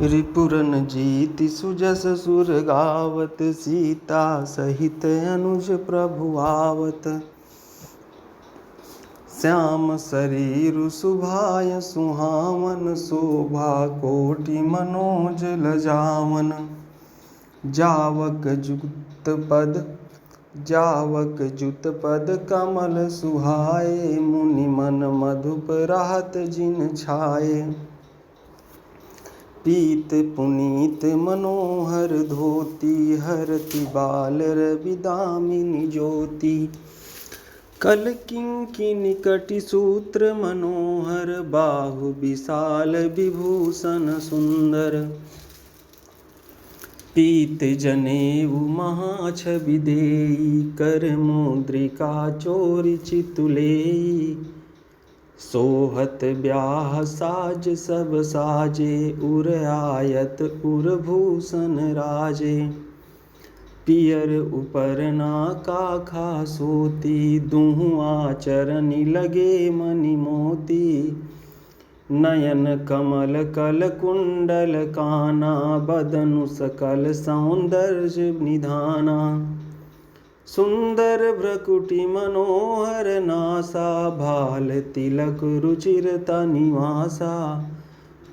रिपुरन जीति सुजस सुर गावत, सीता सहित अनुज प्रभु आवत। श्याम शरीरु सुभाय सुहावन, शोभा कोटि मनोज लजावन। जावक जुत पद कमल सुहाए, मुनि मन मधुप रहत जिन छाए। पीत पुनीत मनोहर धोती, हरति बाल रविदामिनी ज्योति। कल किंकिनी कटि सूत्र मनोहर, बाहु विशाल विभूषण सुंदर। पीत जनेऊ महाछवि देई, कर मुद्रिका चोरी चितुलेई। सोहत ब्याह साज सब साजे, उर आयत उर भूषण राजे। पियर उपरना काखा सोती, दुहु आचरनि लगे मणि मोती। नयन कमल कल कुंडल काना, बदनु सकल सौंदर्य निधाना। सुंदर भ्रकुटि मनोहर नासा, भाल तिलक रुचिर तनिवासा।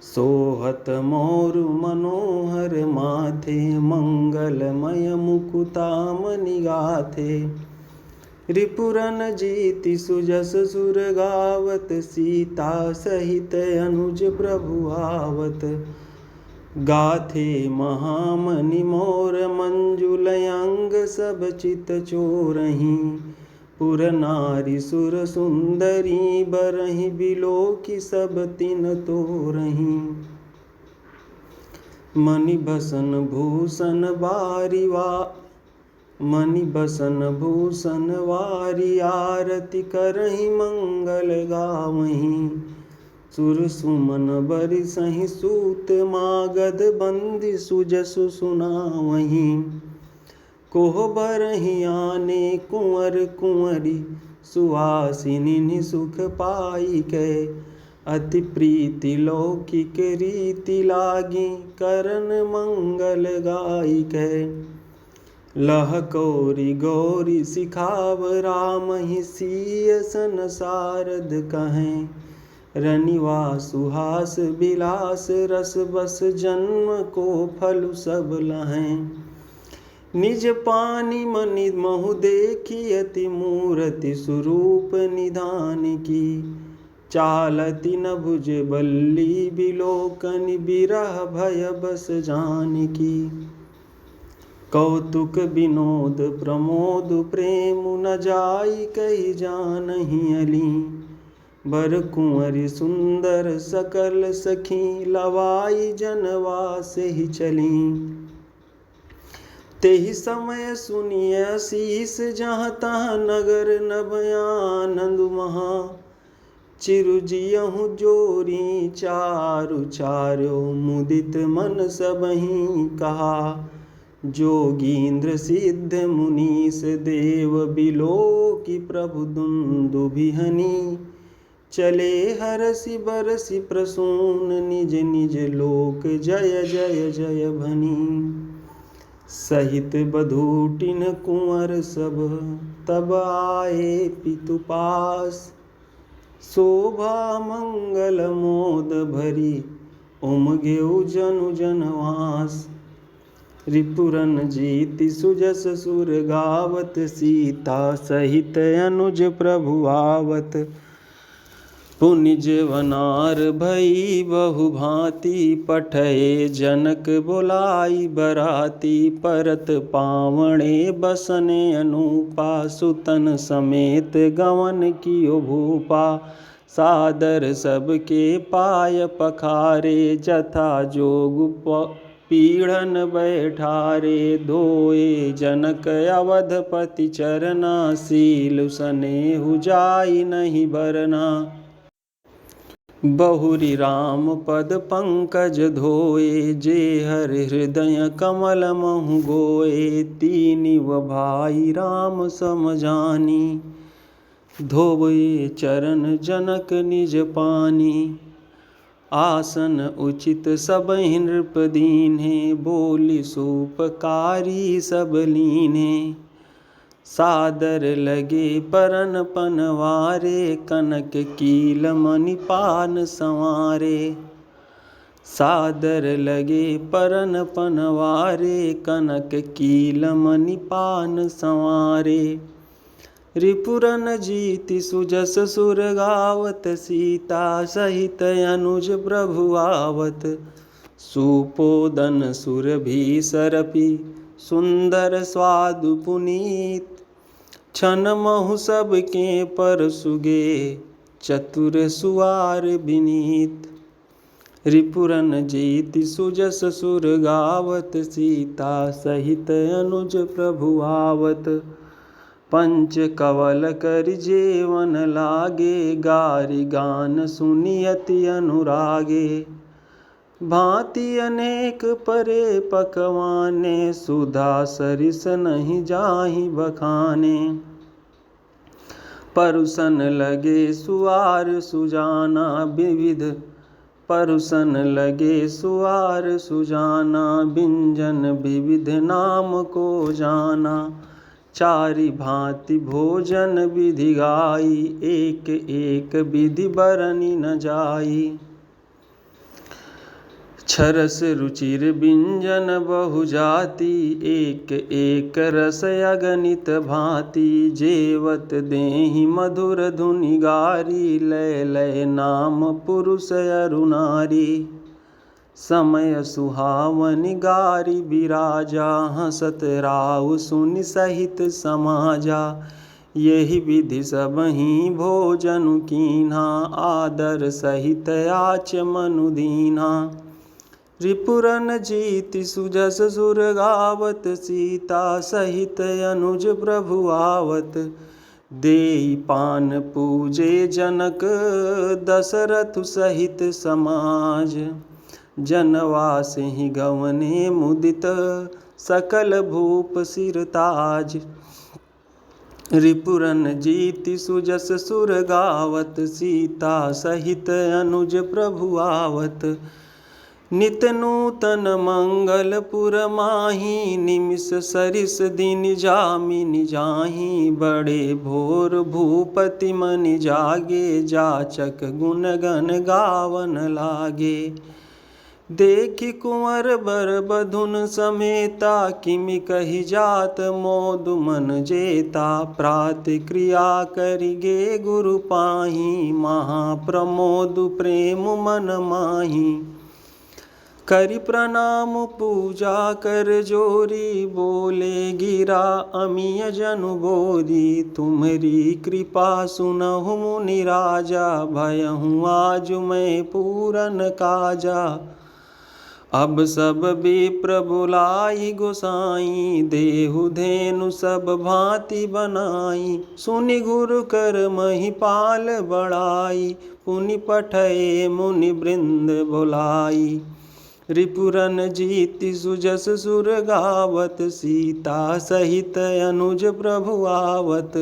सोहत मोरु मनोहर माथे, मंगलमय मुकुता मणि गाथे। रिपुरन जीति सुजस सुर गावत, सीता सहित अनुज प्रभु आवत। गाथे महामणि मोर मंजुल अंग, सब चित चोरहि। पुर नारी सुर सुंदरी, बरहि बिलोकी सब तिन तोरहि। मणि बसन भूषण वारी, आरती करहि मंगल गावहीं। सुर सुमन बरिसहि सूत, मागध बंदी सुजसु सुनावहीं। कोहबर आने कुंवर कुंवरी, सुहासिनी सुख पाई कै। अति प्रीति लौकिक रीति लागी, करन मंगल गाई कै। लह कौरी गौरी सिखाव रामहि, सिय सन सारद कहें। रनिवा सुहास बिलास, रस बस जन्म को फल सब लहें। निज पानी मनि महु देखी, अति मूरति स्वरूप निधान की। चालति न भुज बल्ली बिलोकनि, बिरह भय बस जानकी। कौतुक विनोद प्रमोद प्रेम, न जाई कहि जानहि अली। बर कुंवरी सुंदर सकल सखी, लवाई जनवास ही चली। तेहि समय सुनिय शीस, जहाँ तहाँ नगर नभ आनंद महा। चिरुजियहु जोरी चारु चार्यो, मुदित मन सबहि कहा। जोगींद्र सिद्ध मुनीस देव, बिलोकी प्रभु दुंदुभिहनि। चले हरसि बरसि प्रसून, निज निज लोक जय जय जय भनी। सहित बधूटिन कुंवर सब, तब आए पितु पास। शोभा मंगल मोद भरी, उमगेउ जनु जनवास। रिपुरन जीति सुजस सुर गावत, सीता सहित अनुज प्रभु आवत। पुनिज वनार भई बहु भांति, पठये जनक बुलाई बराती। परत पावणे बसने अनूपा, सुतन समेत गवन कियो भूपा। सादर सबके पाय पखारे, जथा जोग पीढ़न बैठारे। धोए जनक अवधपति चरना, सील सनेहु जाई नहीं बरना। बहुरी राम पद पंकज धोए, जे हर हृदय कमल महु गोए। तीनिव भाई राम समझानी, धोए चरण जनक निज पानी। आसन उचित सबहि नृप दीन्हे, बोली सुपकारी सब लीन्हे। सादर लगे परन पनवारे, कनक कील मणि पान संवारे। सादर लगे परन पनवारे, कनक कील मणि पान संवारे। रिपुरन जीति सुजस सुर गावत, सीता सहित अनुज प्रभु आवत। सुपोदन सुरभि सरपि, सुंदर स्वादु पुनीत। छन महु सबके परसुगे, चतुर सुआर विनीत। रिपुरन जीति सुजस सुर गावत, सीता सहित अनुज प्रभु आवत। पंच कवल कर जेवन लागे, गारि गान सुनि अति अनुरागे। भांति अनेक परे पकवाने, सुधा सरिस नहीं जाहि बखाने। परुसन लगे सुआर सुजाना विविध, परुसन लगे सुआर सुजाना। व्यंजन विविध नाम को जाना, चारि भांति भोजन विधि गाई। एक एक विधि बरनि न जाई। छरस रुचिर व्यंजन बहु जाति, एक एक रस अगणित भांति। जेवत देहि मधुर धुनि गारी, लय लय नाम पुरुष अरु नारी। समय सुहावनि गारी बिराजा, हसत राउ सुनि सहित समाजा। यही विधि सबहि भोजन कीन्हा, आदर सहित आचमनु दीन्हा। रिपुरन जीति सुजस सुर गावत, सीता सहित अनुज प्रभु आवत। देई पान पूजे जनक, दशरथ सहित समाज। जनवासिहि गवने मुदित, सकल भूप सिरताज। रिपुरन जीति सुजस सुर गावत, सीता सहित अनुज प्रभु आवत। नित नूतन मंगल पुर माही, निमिष सरिस दिन जामिनि जाहि। बड़े भोर भूपति मनि जागे, जाचक गुण गण गावन लागे। देखि कुंवर बर बधुन समेता, किमि कहि जात मोदु मन जेता। प्रातः क्रिया करिगे गुरु पाहि, महाप्रमोदु प्रेम मन माहि। करि प्रणाम पूजा कर जोरी, बोले गिरा अमिय जनु बोरी। तुम्हरी कृपा सुनहु मुनि राजा, भयहु आज मैं पूरन काजा। अब सब विप्र बुलाई गोसाई, देहु धेनु सब भांति बनाई। सुनि गुरु कर महिपाल बड़ाई, पुनि पठय मुनि वृंद बुलाई। रिपुरन जीति सुजस सुर गावत, सीता सहित अनुज प्रभु आवत।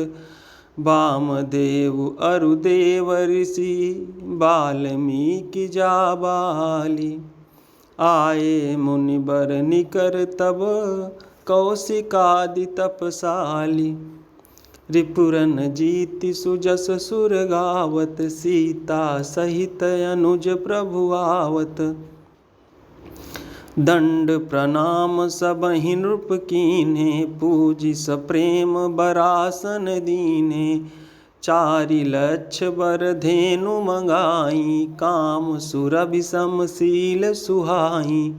वामदेव अरुदेव ऋषि, वाल्मीकि जाबाली। आए मुनि बर निकर तब, कौशिकादि तपसाली। रिपुरन जीति सुजस सुर गावत, सीता सहित अनुज प्रभु आवत। दंड प्रणाम सबहि नृप कीन्हे, पूजि सप्रेम बरासन दीन्हे। चारि लक्ष बर धेनु मंगाई, काम सुरभि समशील सुहाई।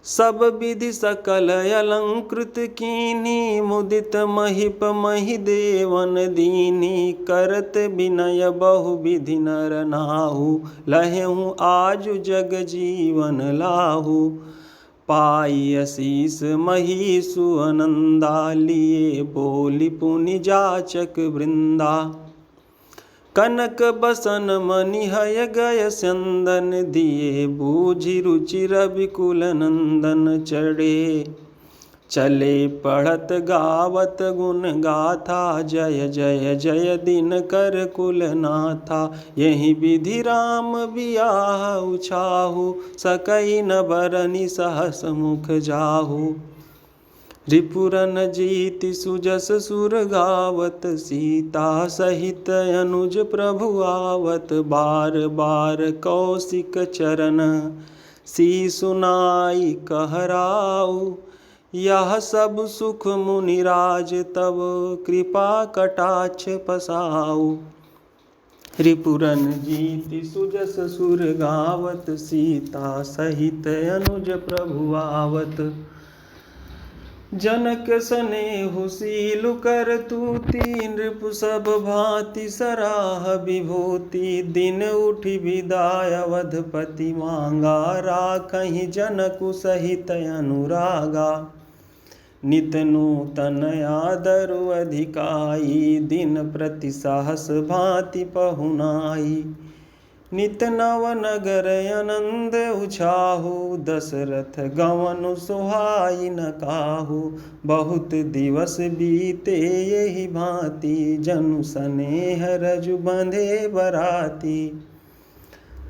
सब विधि सकल अलंकृत कीन्ही, मुदित महिप महि देवन दीन्ही। करत विनय बहु विधि नर नाहु, लहेहु आजु जग जीवन लाहु। पाई असीस महिषु अनंदा, लिए बोली पुनि जाचक वृंदा। कनक बसन मणि हय गय चंदन, दिए बूझि रुचि रवि कुल नंदन। चढ़े चले पढ़त गावत गुण गाथा, जय जय जय दिनकर कुलनाथा। यही विधि राम बियाहु छाहु, सकई न बरनि सहस मुख जाहु। रिपुरन जीति सुजस सुर गावत, सीता सहित अनुज प्रभु आवत। बार बार कौशिक चरण शीसुनाई कहराऊ, यह सब सुख मुनिराज तब कृपा कटाक्ष पसाऊ। रिपुरन जीति सुजस सुर गावत, सीता सहित अनुज प्रभु आवत। जनक सनेहु सीलु कर तूती, नृप सब भांति सराह विभूति। दिन उठि विदाय अवधपति मांगा, राखहि जनकु सहित अनुरागा। नित नूतन आदरु अधिकाई, दिन प्रति सहस भांति पहुनाई। नित नव नगर आनंद उछाहु, दशरथ गवनु सुहाई न काहू। बहुत दिवस बीते यही भांति, जनु सनेह रजु बंधे बराती।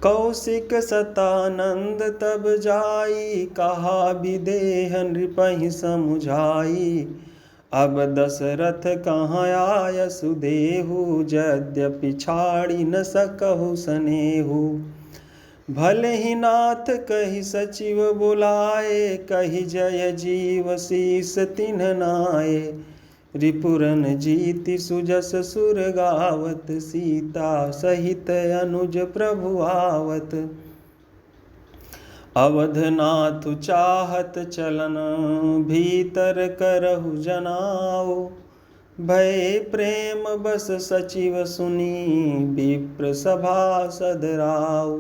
कौशिक सतानंद तब जाई, कहा विदेह नृपहि समुझाई। अब दशरथ कहाँ आयसु देहु, यद्यपि छाड़ी न सकहु सनेहु। भले ही नाथ कहि सचिव बुलाए, कहि जय जीव शीस तिन्ह नाए। रिपुरन जीति सुजस सुर गावत, सीता सहित अनुज प्रभु आवत। अवधनाथु चाहत चलन, भीतर करहु जनाओ। भय प्रेम बस सचिव सुनी, विप्र सभासद राऊ।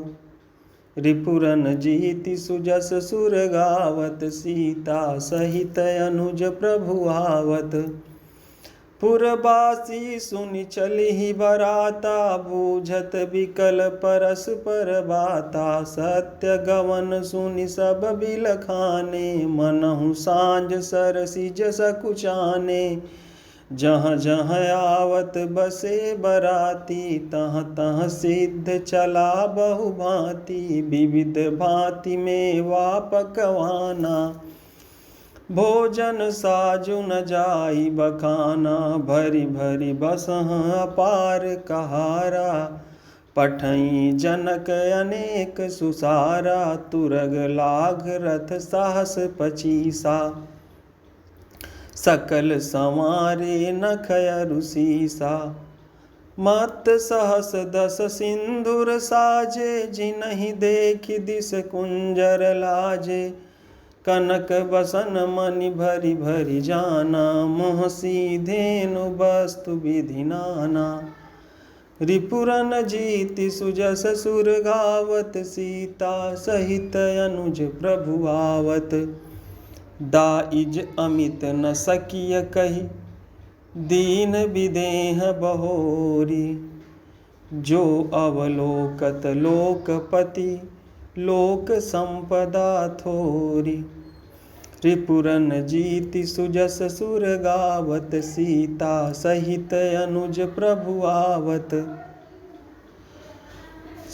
रिपुरन जीति सुजस सुर गावत, सीता सहित अनुज प्रभु आवत। पुरबासी सुनि चलिहि बराता, बूझत बिकल परस पर बाता। सत्य गवन सुनि सब बिलखाने, मनहु सांझ सरसिज सकुचाने। जहाँ जहाँ आवत बसे बराती, तहाँ तहाँ सिद्ध चला बहु भांति। विविध भांति मेवा पकवाना, भोजन साजु न जाई बखाना। भरी भरी बसह अपार कहारा, पठई जनक अनेक सुसारा। तुरग लाघ रथ साहस पचीसा, सकल संवारे नखय सीसा। मत सहस दस सिंधुर साजे, जिनहि देखि दिस कुंजर लाजे। कनक बसन मणि भरी भरी जाना, मोह सीधेनु वस्तु विधि नाना। रिपुरन जीति सुजस सुर गावत, सीता सहित अनुज प्रभु आवत। दाइज अमित न सकिय कही, दीन विदेह बहोरी। जो अवलोकत लोकपति, लोक संपदा थोरी। रिपुरन जीति सुजस सुर गावत, सीता सहित अनुज प्रभु आवत।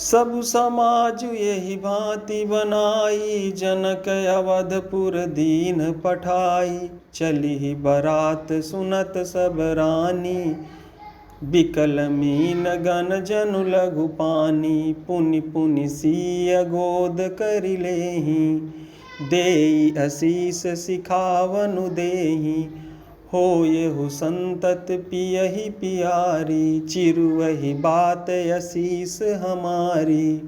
सब समाज यही भांति बनाई, जनक अवधपुर दीन पठाई। चली बरात सुनत सब रानी, बिकल मीन गन जनु लघु पानी। पुनि पुनि सिय गोद करि लेहि, देई असीस सिखावनु देहि। होयहु संतत पियहि पियारी, चिरुवहि बात असीस हमारी।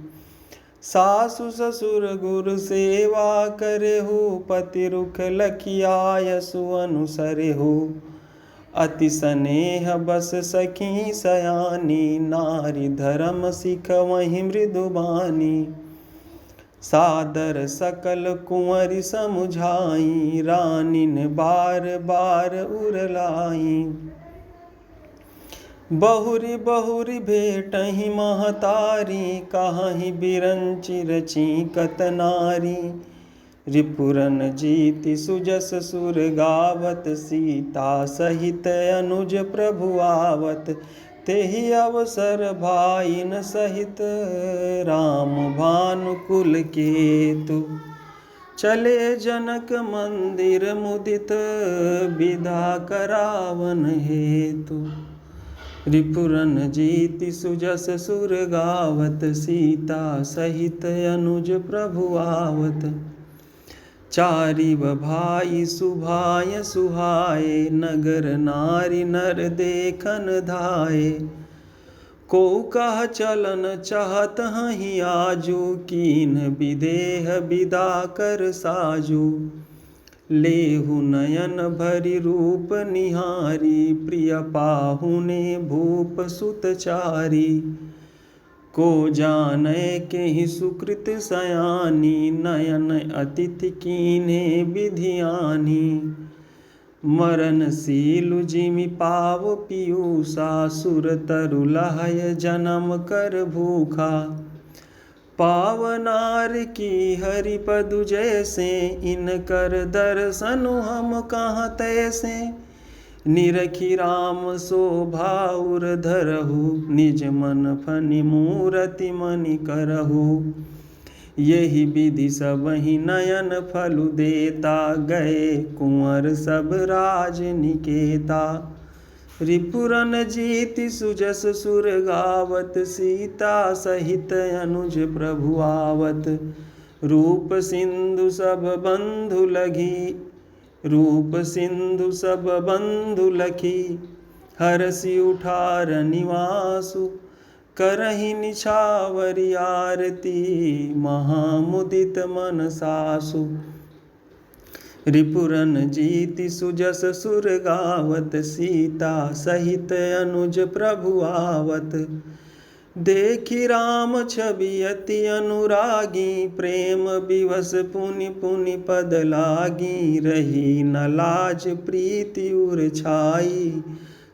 सासु ससुर गुरु सेवा करेहु, पति रुख लखियायसु अनुसरेहु। अति स्नेह बस सखी सयानी, नारी धर्म सिखवहि मृदुबानी। सादर सकल कुंवरि समुझाई, रानिन बार बार उरलाई। बहुरी बहुरी भेटहि महतारी, कहाहि बिरंचि रचिकत नारी। रिपुरन जीति सुजस सुर गावत, सीता सहित अनुज प्रभु आवत। तेहि अवसर भाइन सहित, राम भानुकुल केतु। चले जनक मंदिर मुदित, विदा करावन हेतु। रिपुरन जीति सुजस सुर गावत, सीता सहित अनुज प्रभु आवत। चारिव भाई सुभाय सुहाए, नगर नारी नर देखन धाये। को कह चलन चाहत हहीं आजू, कीन विदेह विदा कर साजू। लेहु नयन भरि रूप निहारी, प्रिय पाहुने भूप सुत चारी। को जानै केहि सुकृत सयानी, नयन अतिथि कीन्हे विधियानी। मरणशीलु जिमि पाव पियूषा, सुर तरु लहय जनम कर भूखा। पावनार की हरिपदु जैसे, इनकर दर्शनु हम कहाँ तैसे। निरखी राम शोभा उर धरहु, निज मन फनि मूरति मनि करहु। यही विधि सबहि नयन फलु देता, गए कुंवर सब राज निकेता। रिपुरन जीति सुजस सुर गावत, सीता सहित अनुज प्रभु आवत। रूप सिंधु सब बंधु लगी, रूप सिंधु सब बंधु लखी। हरषि उठार निवासु, करहि निछावरि आरती। महामुदित मन सासु। रिपुरन जीति सुजस सुर गावत, सीता सहित अनुज प्रभु आवत। देखि राम छवि अति अनुरागी, प्रेम विवश पुनि पुनि पद लागी। रही न लाज प्रीति उर छाई,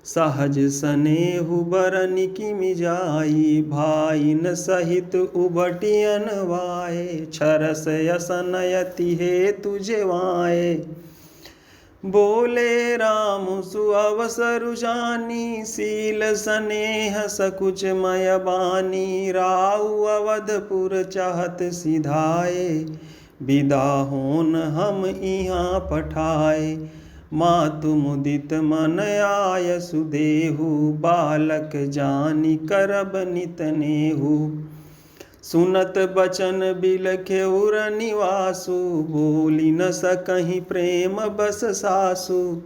सहज सनेहु बरन किमि जाई। भाई न सहित उबटि अनवाए, छरस यसन यति हेतु जेवाए। बोले राम सुअवसरु जानी, शील स्नेह सकुच मय बानी। राउ अवधपुर चाहत सिधाए, विदा होन हम इहाँ पठाए। मातु मुदित मन आय सुदेहु, बालक जानि करब नित नेहु। सुनत बचन बिलखे उर निवासु, बोली न सकहि प्रेम बस सासु।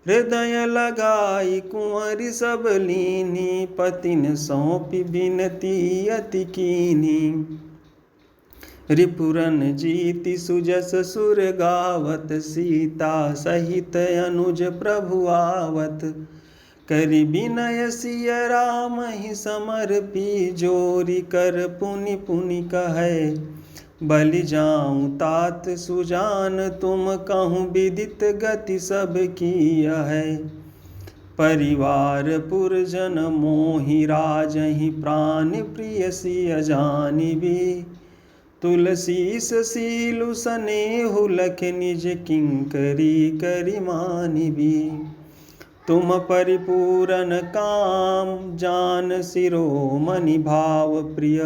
हृदय लगाई कुंवरी सब लीनी, पतिन सौंपी बिनती अति कीनी। रिपुरन जीति सुजस सुर गावत, सीता सहित अनुज प्रभु आवत। करि विनय सिय राम ही समर्पी, जोरी कर पुनि पुनि कहे। बलि जाऊं तात सुजान, तुम कहूँ विदित गति सब की है। परिवार पुरजन मोहि राजहि, प्राण प्रिय सिय जानि भी। तुलसीस सीलु सनेहु, लख निज किंकरी करि मानि भी। तुम परिपूरन काम, जान शिरोमणि भाव प्रिय।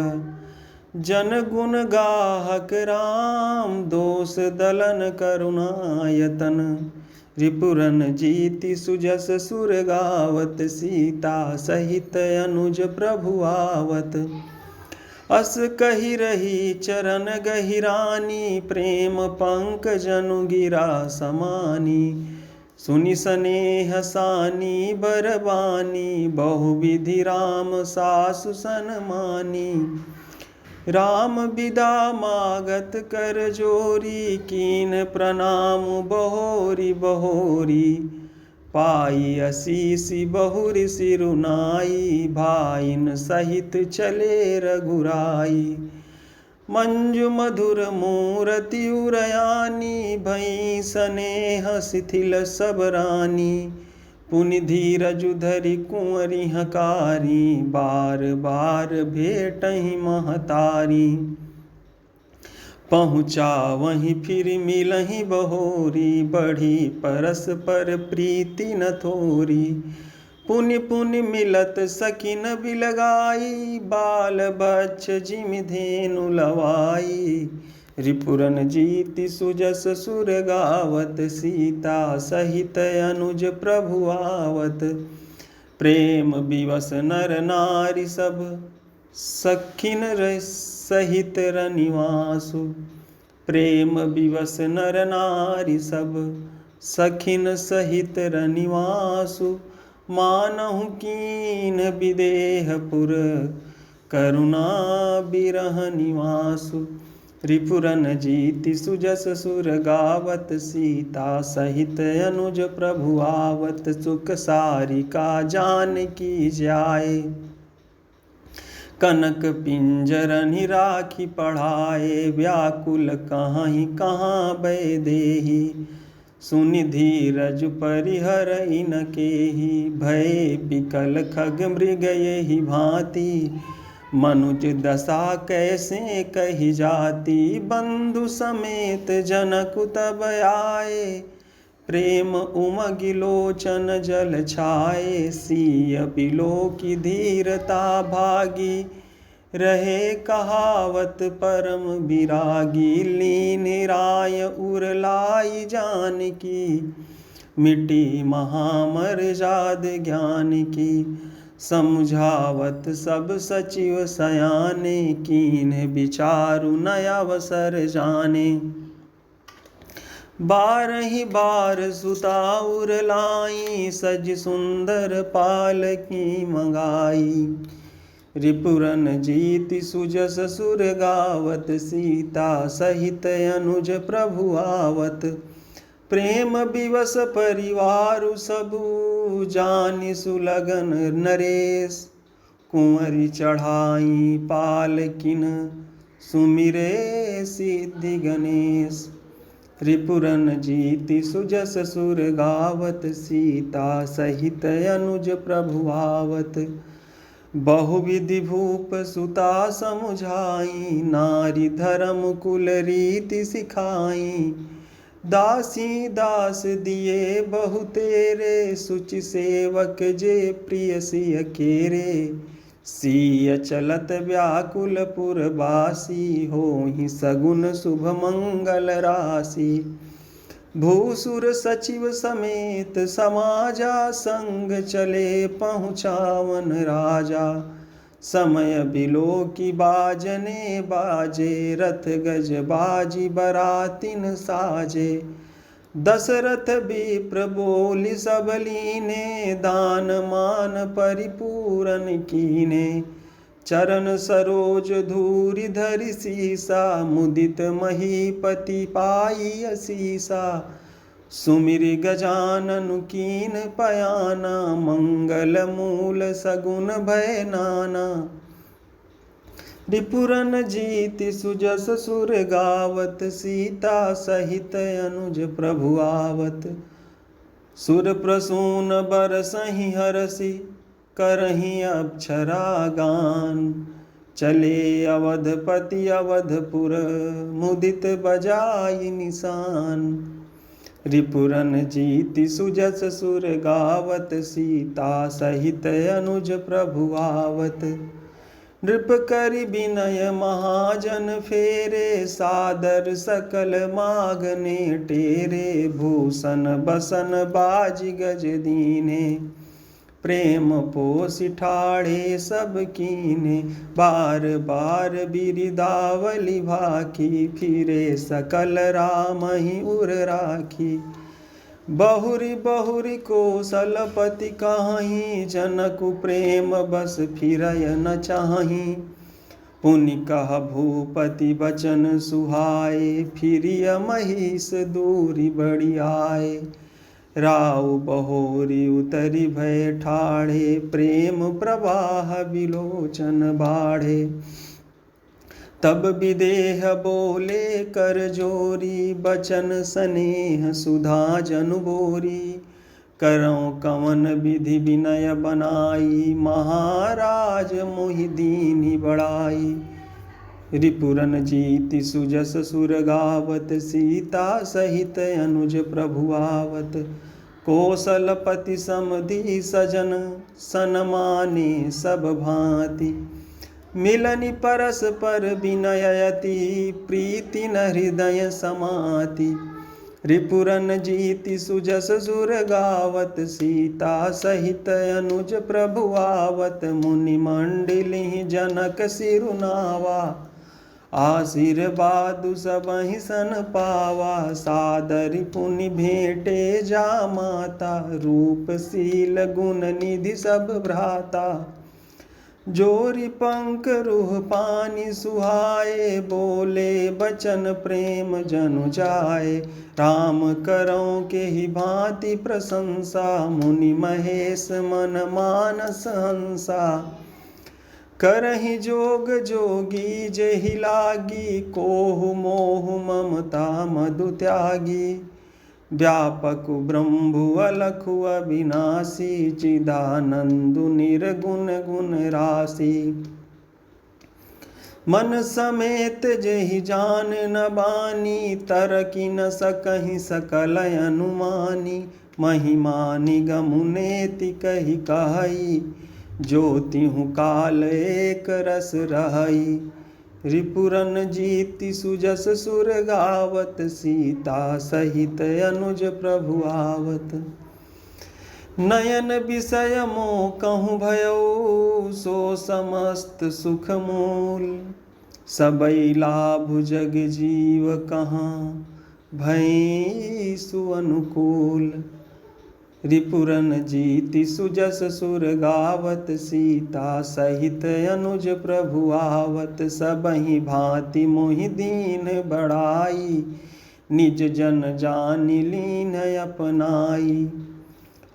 जन गुण गाहक राम, दोष दलन करुणायतन। रिपुरन जीति सुजस सुर गावत, सीता सहित अनुज प्रभु आवत। अस कहि रही चरण गहिरानी, प्रेम पंकजनु गिरा समानी। सुनि स्नेह सानी बरबानी, बहुविधि राम सासु सनमानी। राम विदा मागत कर जोरी, कीन प्रणाम बहोरी बहोरी। पाई असीसी बहुरि सिरुनाई, भाइन सहित चले रघुराई। मंजु मधुर मूरति उरयानी, भई स्नेह शिथिल सब रानी। पुनि धीरजु धरि कुंवरी हकारी, बार बार भेटहि महतारी। पहुँचा वहीं फिर मिलहीं बहोरी, बढ़ी परस्पर प्रीति न थोरी। पुनि पुनि मिलत सकिन बिलगाई, बाल बच्छ जिमि धेनु लवाई। रिपुरन जीति सुजस सुर गावत, सीता सहित अनुज प्रभु आवत। प्रेम विवश नर नारी सब, सखिन सहित रनिवासु। प्रेम विवश नर नारी सब, सखिन सहित रनिवासु। मानहु कीन विदेहपुर, करुणा बिरह निवासु। रिपुरन जीति सुजस सुर गावत, सीता सहित अनुज प्रभु आवत। सुख सारिका जानकी जाए, कनक पिंजरनि राखी पढ़ाए। व्याकुल कहीं कहाँ भय देहि, सुनि धीरज परिहरइ न केहि। भय बिकल खग मृग यही भांति, मनुज दशा कैसे कही जाती। बंधु समेत जनक तब आए, प्रेम उमगि लोचन जल छाए। सिय बिलोकि धीरता भागी, रहे कहावत परम विरागी। लीन राय उर लाई जानकी, मिटी महामर्याद ज्ञान की। समझावत सब सचिव सयाने, कीन विचारु न अवसर जाने। बारहि बार सुता उर लाई, सज सुंदर पालकी मंगाई। रिपुरन जीति सुजस सुर गावत, सीता सहित अनुज प्रभु आवत। प्रेम विवश परिवारु सबु, जानि सुलगन नरेश। कुंवरी चढ़ाई पालकिन, सुमिरे सिद्धि गणेश। रिपुरन जीति सुजस सुर गावत, सीता सहित अनुज प्रभु आवत। बहुविधि भूप सुता समुझाई, नारी धर्म कुल रीति सिखाई। दासी दास दिए बहु तेरे, सुचि सेवक जे प्रिय सिय केरे। सिय चलत व्याकुल पुरवासी, होहि सगुन शुभ मंगल राशि। भूसुर सचिव समेत समाजा, संग चले पहुँचावन राजा। समय बिलोकि बाजने बाजे, रथ गज बाजी बरातिन साजे। दशरथ विप्र बोलि सब लीने, दान मान परिपूरन कीने। चरण सरोज धूरि धरि सीसा, मुदित महीपति पाई असीसा। सुमिरि गजानन कीन पयाना, मंगल मूल सगुन भय नाना। रिपुरन जीति सुजस सुर गावत, सीता सहित अनुज प्रभु आवत। सुर प्रसून बरसहि हरसि, करहि अप्सरा गान। चले अवधपति अवधपुर, मुदित बजाई निशान। रिपुरन जीति सुजस सुर गावत, सीता सहित अनुज प्रभु आवत। नृप करि विनय महाजन फेरे, सादर सकल मागने टेरे। भूषण बसन बाजि गज दीने, प्रेम पोषि ठाढ़े सब कीने। बार बार बिरिदावली भाखी, फिरे सकल रामहि उर राखी। बहुरी बहुरी कौशलपति काहीं, जनकु प्रेम बस फिरय न चाहीं। पुनि कह भूपति बचन सुहाए, फिरिय महिष दूरि बड़ी आए। राउ बहोरी उतरि भय ठाढ़े, प्रेम प्रवाह बिलोचन बाढ़े। तब विदेह बोले कर जोरी, बचन स्नेह सुधा जनु बोरी। करौं कवन विधि विनय बनाई, महाराज मोहि दीनि बड़ाई। रिपुरन जीति सुजस सुर गावत, सीता सहित अनुज प्रभु आवत। कौशलपति समधि सजन, सनमाने सब भांति। मिलनि परस्पर विनयति, प्रीति न हृदय समाति। रिपुरन जीति सुजस सुर गावत, सीता सहित अनुज प्रभु आवत। मुनि मंडली जनक सिरुनावा, आशीर्वादु सबहि सन पावा। सादर पुनि भेंटे जा माता, रूप शील गुण निधि सब भ्राता। जोरि पंख रुह पानी सुहाए, बोले बचन प्रेम जनु जाए। राम करौ के ही भांति प्रशंसा, मुनि महेश मन मानस हंसा। करहि जोग जोगी जेहि लागी, कोहु मोह ममता मधु त्यागी। व्यापक ब्रह्मु अलखु अविनाशी, चिदानंदु निर्गुण गुण राशि। मन समेत जेहि जान न बानी, तरकि न सकहि सकल अनुमानी। महिमा निगम नेति कहि कहई, जो तिहु काल एक रस रहई। रिपुरन जीति सुजस सुर गावत, सीता सहित अनुज प्रभु आवत। नयन विषय मोह कहूँ भयो, सो समस्त सुख मूल। सबई लाभ जग जीव कहाँ, भई सुअनुकूल। रिपुरन जीति सुजस सुर गावत, सीता सहित अनुज प्रभु आवत। सबहि भांति मोहि दीन बड़ाई, निज जन जानि लीन अपनाई।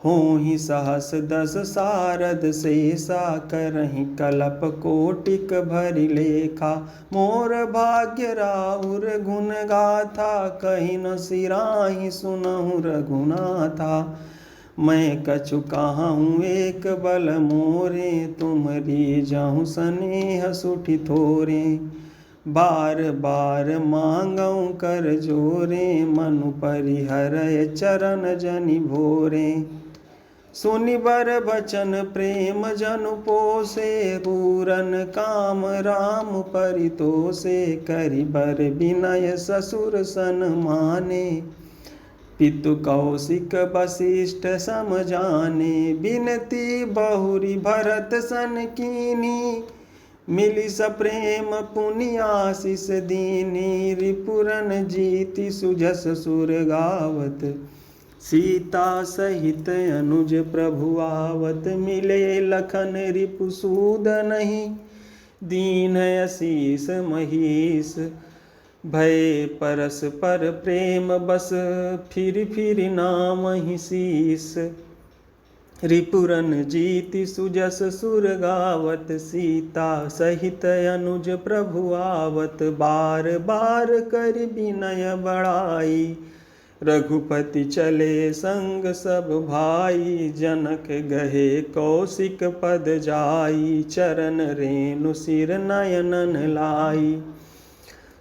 होहि सहस दस सारद शेषा, करहि कलप कोटिक भरि लेखा। मोर भाग्य राउर गुण गाथा, कहि न सिराहि सुनहु रघुनाथा। मैं कछु कहूँ एक बल मोरे, तुमरी जहु स्नेह सुठि थोरे। बार बार मांगऊँ कर जोरे, मनु परिहरय चरण जनि भोरे। सुनि बर बचन प्रेम जनु पोसे, पूरन काम राम परितोषे। करि बर विनय ससुर सन माने, पितु कौशिक वशिष्ठ सम जाने। बिनती बहुरी भरत सन कीनी, मिली सप्रेम पुनि आशीष दीनी। रिपुरन जीति सुजस सुर गावत, सीता सहित अनुज प्रभु आवत। मिले लखन रिपु सूदनहि, दीन असीस महिष। भय परस्पर प्रेम बस, फिर फिर नामहि शीस। रिपुरन जीति सुजस सुर गावत, सीता सहित अनुज प्रभु आवत। बार बार कर विनय बड़ाई, रघुपति चले संग सब भाई। जनक गहे कौशिक पद जाई, चरण रेणु सिर नयनन लाई।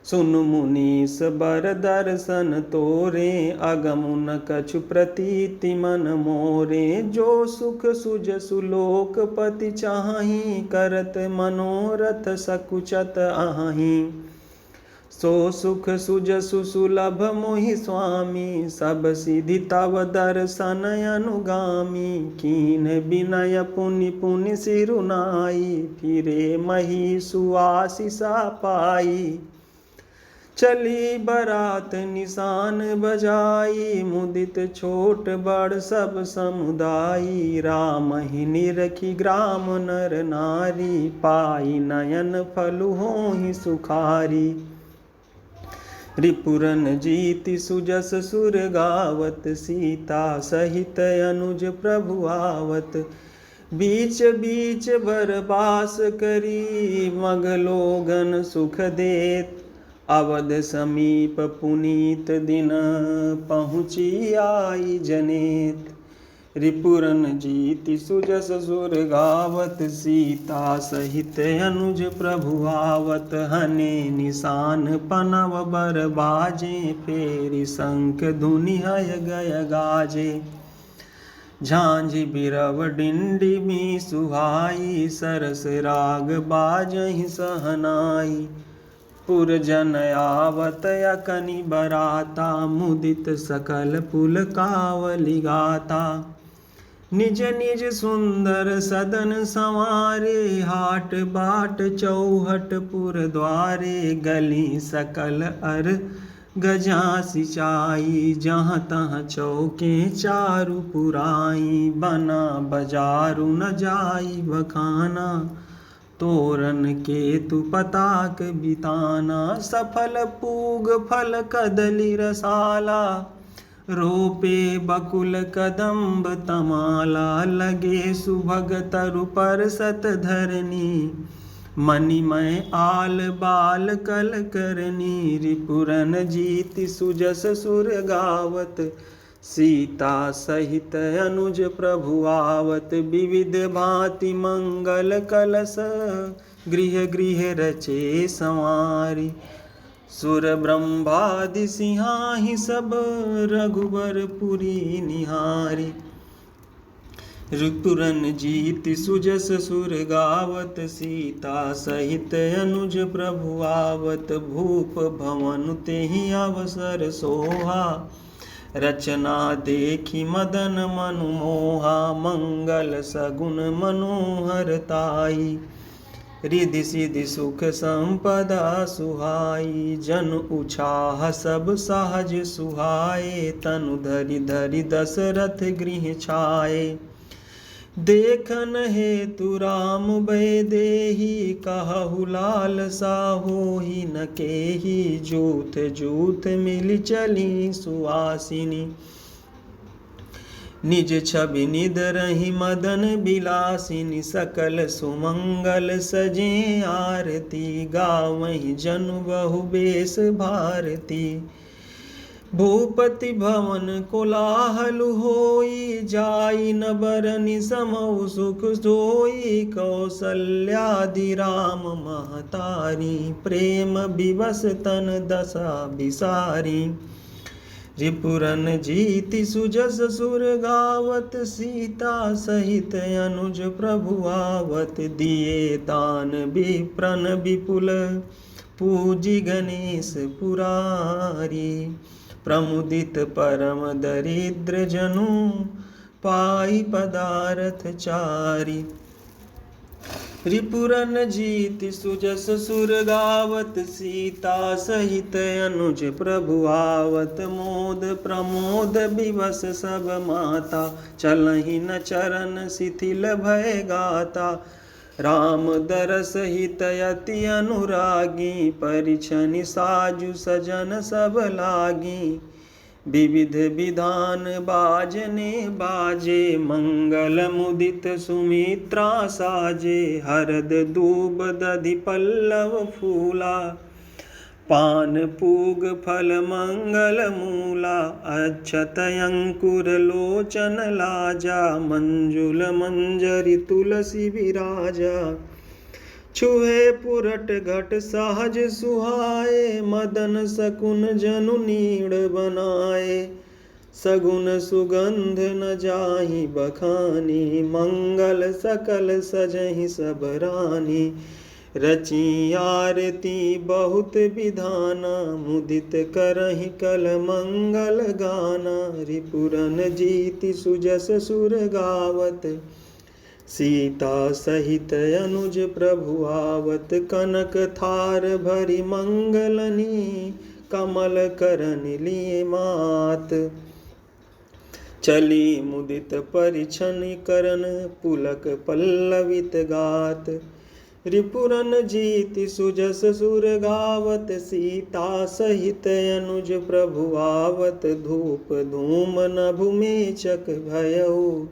सुन मुनीस बर दर्शन तोरे, अगमु न कछु प्रतीति मन मोरे। जो सुख सुज सुलोकपति चाहि, करत मनोरथ सकुचत आहि। सो सुख सुजसु सुलभ मोहि स्वामी, सब सिद्धि तव दर्शन अनुगामी। कीन विनय पुनि पुनि सिरुनाई, फिरे मही सुआशीषा पाई। चली बरात निशान बजाई, मुदित छोट बड़ सब समुदायी। राम ही निरखी ग्राम नर नारी, पाई नयन फलु होहि सुखारी। रिपुरन जीति सुजस सुर गावत, सीता सहित अनुज प्रभु आवत। बीच बीच बरबास करी, मग लोगन सुख देत। अवध समीप पुनीत दिन, पहुँची आई जनेत। रिपुरन जीति सुजस सुर गावत, सीता सहित अनुज प्रभु आवत। हने निशान पनव बर बाजे, फेरि शंख धुनि हय गय गाजे। झांझि बिरव डिंडिमी सुहाई, सरस राग बाजहि सहनाई। पुरजन आवत अकनि बराता, मुदित सकल पुलकावली गाता। निज निज सुंदर सदन संवारे, हाट बाट चौहट पुर द्वारे। गली सकल अर गजा सिंचाई, जहाँ तहाँ चौके चारु पुराई। बना बजारु न जाई बखाना, तोरण केतु पताक बिताना। सफल पूग फल कदली रसाला, रोपे बकुल कदम्ब तमाला। लगे सुभग तरु परसत धरनी, मणिमय आल बाल कल करनी। रिपुरन जीति सुजस सुर गावत, सीता सहित अनुज प्रभु आवत। विविध भांति मंगल कलश, गृह गृह रचे संवारी। सुर ब्रह्मादि सिंहाहि सब, रघुबर पुरी निहारी। रिपुरन जीति सुजस सुर गावत, सीता सहित अनुज प्रभु आवत। भूप भवन तेहि अवसर सोहा, रचना देखी मदन मनु मोहा। मंगल सगुन मनोहर ताई, रिधि सिधि सुख संपदा सुहाई। जन उछाह सब सहज सुहाए, तनु धरि धरि दशरथ गृह छाए। देखन हेतु राम वैदेही, कहहु लालसा होहि न केही। जूथ जूथ मिलि चली सुवासिनी, निज छवि निदरहि मदन बिलासिनी। सकल सुमंगल सजे आरती, गावहि जनु बहु बेस भारती। भूपति भवन कोलाहल होई, जाई न बरनि समउ सुख सोई। कौसल्यादि राम महतारी, प्रेम विवश तन दशा बिसारी। रिपुरन जीति सुजस सुर गावत, सीता सहित अनुज प्रभु आवत। दिए दान विप्रन विपुल, पूजी गणेश पुरारी। प्रमुदित परम दरिद्र जनु, पाई पदारथ चारी। रिपुरन जीति सुजस सुर गावत, सीता सहित अनुज प्रभु आवत। मोद प्रमोद विवश सब माता, चलहि न चरण शिथिल भय गाता। राम दरस हित अति अनुरागी, परिछनि साजु सजन सब लागी। विविध विधान बाजने बाजे, मंगल मुदित सुमित्रा साजे। हरद दूब दधि पल्लव फूला, पान पूग फल मंगल मूला। अक्षत अंकुर लोचन लाजा, मंजुल मंजरी तुलसी विराजा। छुहे पुरट घट सहज सुहाए, मदन सकुन जनु नीड़ बनाए। सगुन सुगंध न जाहि बखानी, मंगल सकल सजहि सब रानी। रची आरती बहुत विधाना, मुदित करहि कल मंगल गाना। रिपुरन जीति सुजस सुर गावत, सीता सहित अनुज प्रभु आवत। कनक थार भरी मंगलनी, कमल करन लिए मात। चली मुदित परिछन करन, पुलक पल्लवित गात। रिपुरन जीति सुजस सुर गावत, सीता सहित अनुज प्रभु आवत। धूप धूम नभु मेचक भयउ,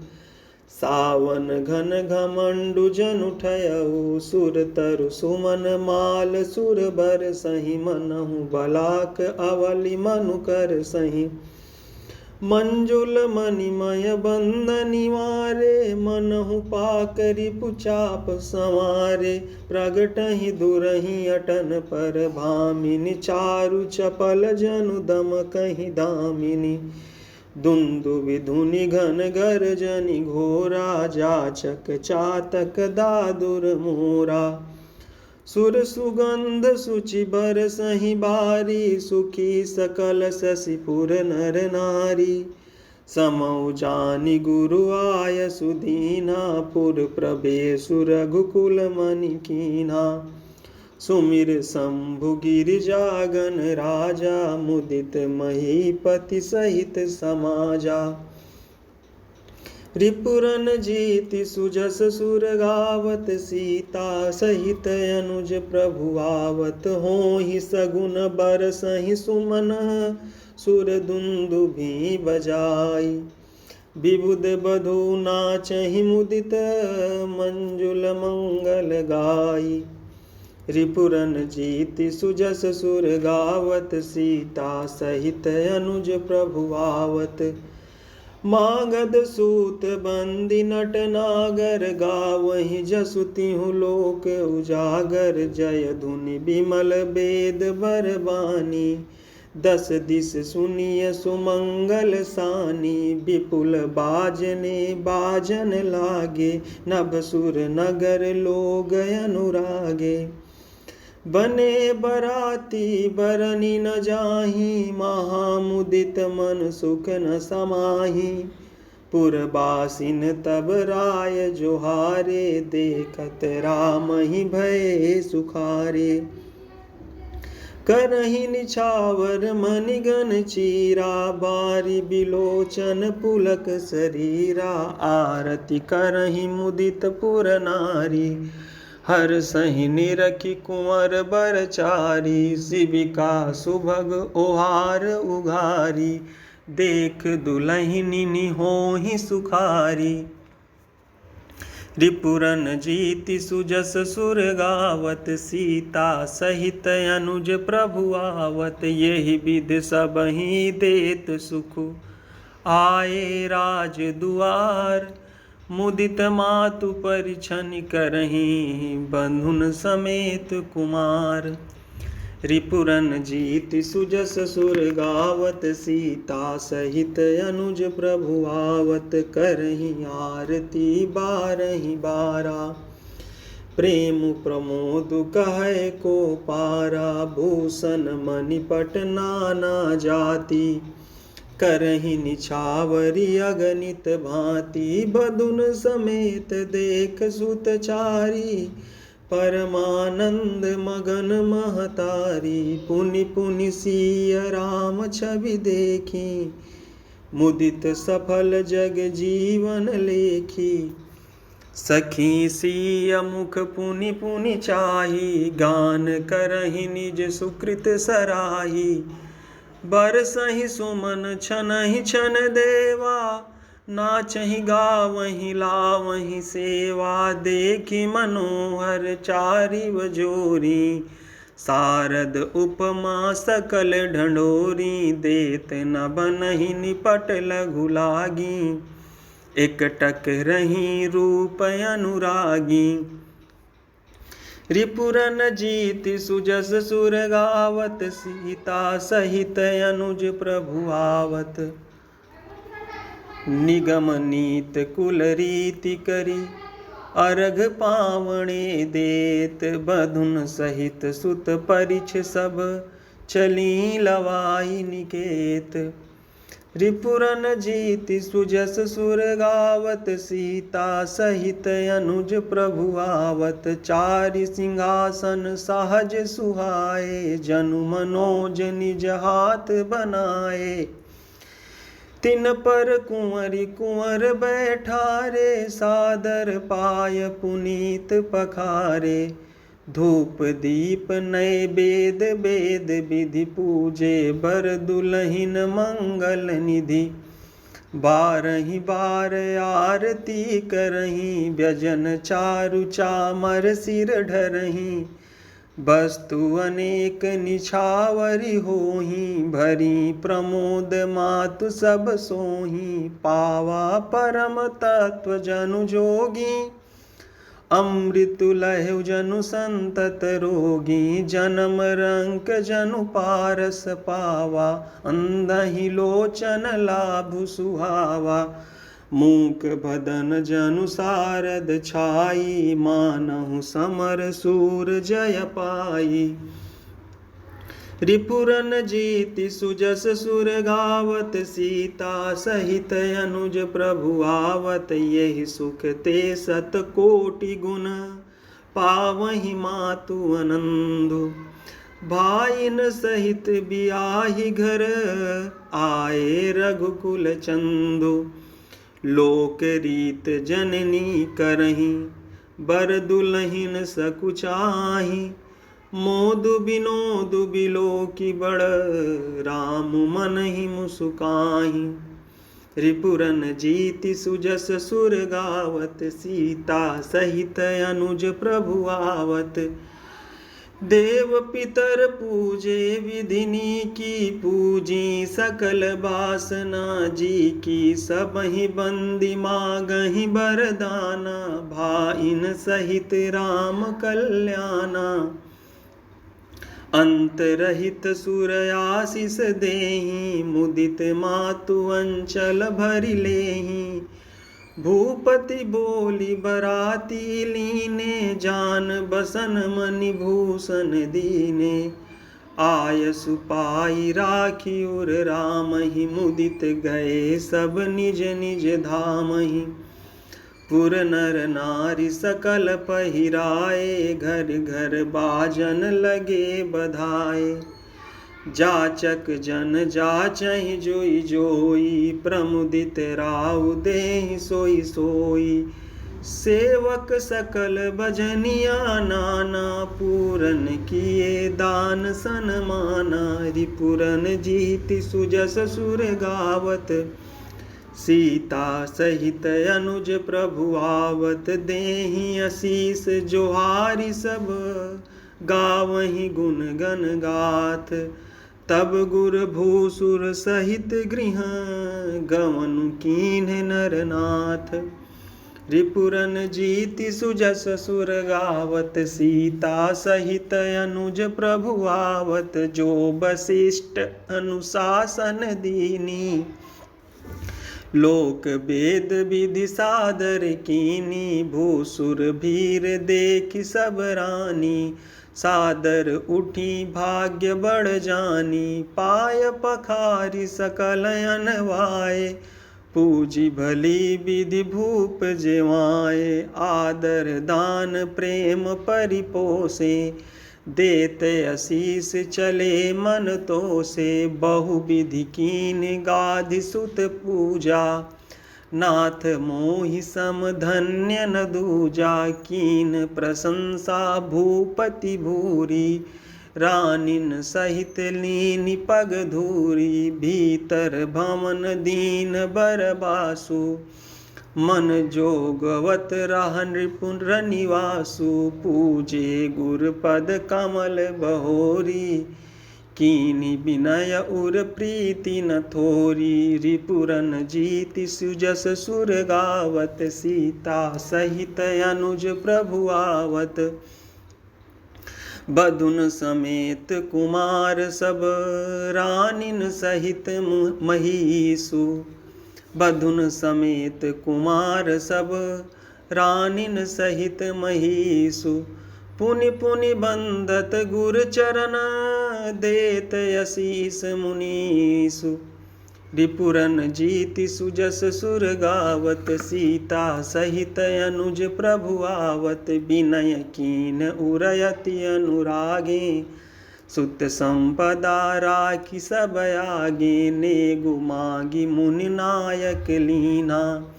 सावन घन घमंडु जन उठयउ। सुर तरु सुमन माल सुर बर सही, मनहु बलाक अवलि मनु कर सही। मंजुल मणिमय बंदनिवारे, मनहु पाकरि पुचाप संवारे। प्रगटहि दुरहि अटन पर भामिनी, चारु चपल जनु दम कहि दामिनी। दुन्दुभि धुनि घन गर्जनि घोरा, जाचक चातक दादुर मोरा। सुर सुगंध सुचि बरसहि बारी, सुखी सकल शशिपुर नर नारी। समौ जानि गुरु आय सुदीना, पुर प्रवेशु रघुकुल मनि कीन्हा। सुमिर शंभु गिरिजागन राजा, मुदित महीपति सहित समाजा। रिपुरन जीति सुजस सुर गावत, सीता सहित अनुज प्रभु आवत। होहि सगुन बरसहि सुमन, सुर दुन्दुभि बजाई। विबुध बधु नाचहि मुदित, मंजुल मंगल गाई। रिपुरन जीति सुजस सुर गावत, सीता सहित अनुज प्रभु आवत। मागध सूत बंदी नट नागर, गावहि जसु तिहु लोक उजागर। जय धुनि बिमल वेद बरबानी, दस दिस सुनिय सुमंगल सानी। विपुल बाजने बाजन लागे, नभ सुर नगर लोग अनुरागे। बने बराती बरनी न जाहि, महामुदित मन सुख न समाहि। पुरबासिन तब राय जोहारे, देखत राम ही भये सुखारे। करहि निछावर मणिगन चीरा, बारी बिलोचन पुलक शरीरा। आरती करहि मुदित पुर नारी, हर सहि निरखि कुंवर बरचारी। शिविका सुभग ओहार उघारी, देख दुलहिनी होहि सुखारी। रिपुरन जीति सुजस सुर गावत, सीता सहित अनुज प्रभु आवत। यहि विधि सबहि देत सुख, आए राज दुआर। मुदित मातु परिछनि करहि, बंधुन समेत कुमार। रिपुरन जीति सुजस सुर गावत, सीता सहित अनुज प्रभु आवत। करहि आरती बारहि बारा, प्रेम प्रमोद कहै को पारा। भूषण मणिपट नाना जाति, करहि निछावरी अगणित भांति। बधुन समेत देख सुत चारी, परमानंद मगन महतारी। पुनि पुनि सिय राम छवि देखी, मुदित सफल जग जीवन लेखी। सखी सिय मुख पुनि पुनि चाही, गान करहि निज सुकृत सराही। बरसहि सुमन छनहि छन देवा, नाचहि गावहि लावहि सेवा। देखि मनोहर चारिव जोरी, शारद उपमा सकल ढंढोरी। देत न बनहि निपट लघु लागी, एकटक रही रूप अनुरागी। रिपुरन जीति सुजस सुर गावत, सीता सहित अनुज प्रभु आवत। निगम नीत कुल रीति करी, अर्घ पावणे देत। बधुन सहित सुत परिछ सब, चली लवाई निकेत। रिपुरन जीति सुजस सुर गावत, सीता सहित अनुज प्रभु आवत। चारि सिंहासन सहज सुहाए, जनु मनोज निज हाथ बनाए। तिन पर कुंवरी कुंवर बैठारे, सादर पाय पुनीत पखारे। धूप दीप नैवेद वेद विधि, पूजे बर दुलहिन मंगल निधि। बारहि बार आरती करहि, व्यजन चारु चामर सिर ढरहि। वस्तु अनेक निछावरी होही, भरी प्रमोद मातु सब सोही। पावा परम तत्व जनु जोगी, अमृतु लहु जनु संतत रोगी। जन्म रंक जनु पारस पावा, अंधहि लोचन लाभु सुहावा। मूक बदन जनु सारद छाई, मानहु समर सूर जय पाई। रिपुरन जीति सुजस सुर गावत, सीता सहित अनुज प्रभु आवत। यही सुख ते सत कोटि गुण, पावहि मातु आनंदु। भाइन सहित बियाहि घर, आए रघुकुल चंदु। लोक रीत जननी करही, बर दुलहिन सकुचाही। मोदु बिनोदु बिलोकी बड़, राम मन ही मुसुकाही। रिपुरन जीति सुजस सुर गावत, सीता सहित अनुज प्रभु आवत। देव पितर पूजे विधिनी की, पूजी सकल बासना जी की। सबहि बंदी मागहि बरदाना, भाइन सहित राम कल्याणा। अंत रहित सुर आशीष देहि, मुदित मातु अंचल भरि लेहि। भूपति बोली बराती लीने, जान बसन मणि भूषण दीने। आयसु पाई राखी उर रामहि, मुदित गए सब निज निज धामहि। पुर नर नारी सकल पहिराए, घर घर बाजन लगे बधाए। जाचक जन जाचहि जोई जोई, प्रमुदित राउ देहि सोई सोई। सेवक सकल भजनिया नाना, पूरन किए दान सनमाना। रिपुरन जीति सुजस सुर गावत, सीता सहित अनुज प्रभु आवत। देहि आशीष जोहारी सब, गावहि गुण गन गाथ। तब गुर भूसुर सहित गृह, गवनु कीन्ह नरनाथ। रिपुरन जीति सुजस सुर गावत, सीता सहित अनुज प्रभु आवत। जो वशिष्ठ अनुशासन दीनी, लोक वेद विधि सादर कीनी। भूसुर भीर देखि सब रानी, सादर उठी भाग्य बढ़ जानी। पाय पखारी सकल अनवाए, पूजी भली विधि भूप जेवाए। आदर दान प्रेम परिपोसे, देते आशीष चले मन तोसे। बहु विधि कीन गाधि सुत पूजा, नाथ मोहि सम धन्य न दूजा। कीन प्रशंसा भूपति भूरी, रानिन सहित लीनि पग धूरी। भीतर भवन दीन बर बासु, मन जोगवत रह नृपुर निवासु। पूजे गुर पद कमल बहोरी, कीनी विनय उर प्रीति न थोरी। रिपुरन जीति सुजस सुर गावत, सीता सहित अनुज प्रभु आवत। बधुन समेत कुमार सब, रानिन सहित महिषु। बधुन समेत कुमार सब, रानिन सहित महिषु। पुनि पुनि बंदत गुर चरण, देत आशीष मुनीषु। रिपुरन जीति सुजस सुर गावत, सीता सहित अनुज प्रभु आवत। विनय कीन उरयति अनुरागे, सुत संपदा राखी सब आगे। नेगु मागी मुनि नायक लीना,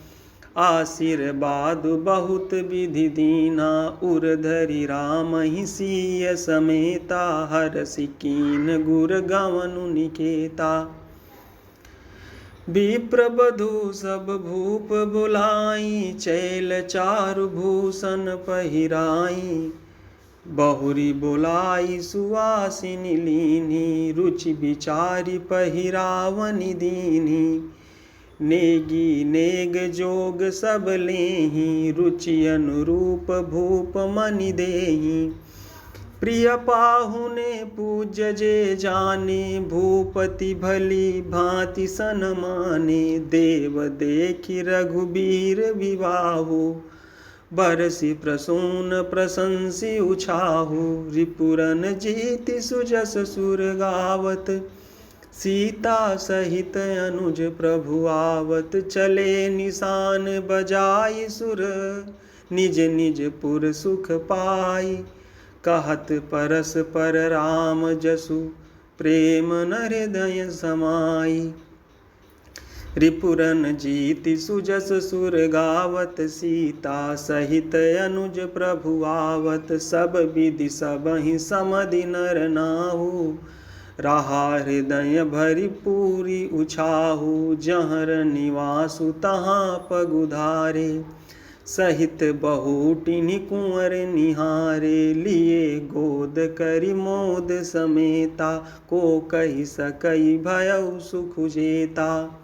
आशीर्वाद बहुत विधि दीना। उरधरि राम ही सिय समेता, हरषि कीन गुर गवनु निकेता। विप्र बधू सब भूप बुलाई, चैल चारु भूषण पहिराई। बहुरी बोलाई सुवासिनी लीनी, रुचि विचारी पहिरावनि दीनी। नेगी नेग जोग सब लेही, रुचि अनुरूप भूप मनि देही। प्रिय पाहुने पूज्य जे जाने, भूपति भली भांति सनमाने। देव देखि रघुबीर विवाहु, बरसि प्रसून प्रशंसी उछाहु। रिपुरन जीति सुजस सुर गावत, सीता सहित अनुज प्रभु आवत। चले निशान बजाई सुर, निज निज पुर सुख पाई। कहत परस पर राम जसु, प्रेम न हृदय समाई। रिपुरन जीति सुजस सुर गावत, सीता सहित अनुज प्रभु आवत। सब विधि सबहि समधि नर नाहु, रहा हृदय भरि पूरी उछाहु। जहर निवासु तहाँ पगुधारे, सहित बहुटिनि कुंवर निहारे। लिए गोद करि मोद समेता, को कहि सकई भयउ सुख जेता।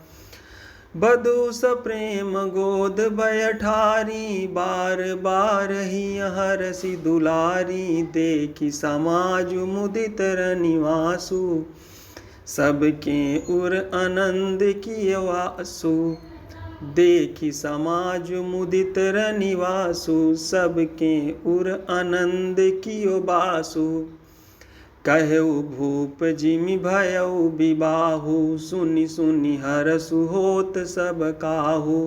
बधु सप्रेम गोद बैठारी, बार बार ही हरसि दुलारी। देखि समाजु मुदित रनिवासु, सबके उर आनंद किय वासु। देखि समाज मुदित रनिवासु, सबके उर आनंद कियो बासु। कहु भूप जिमि भयउ विबाहु, सुनि सुनि हरसु होत सब काहू।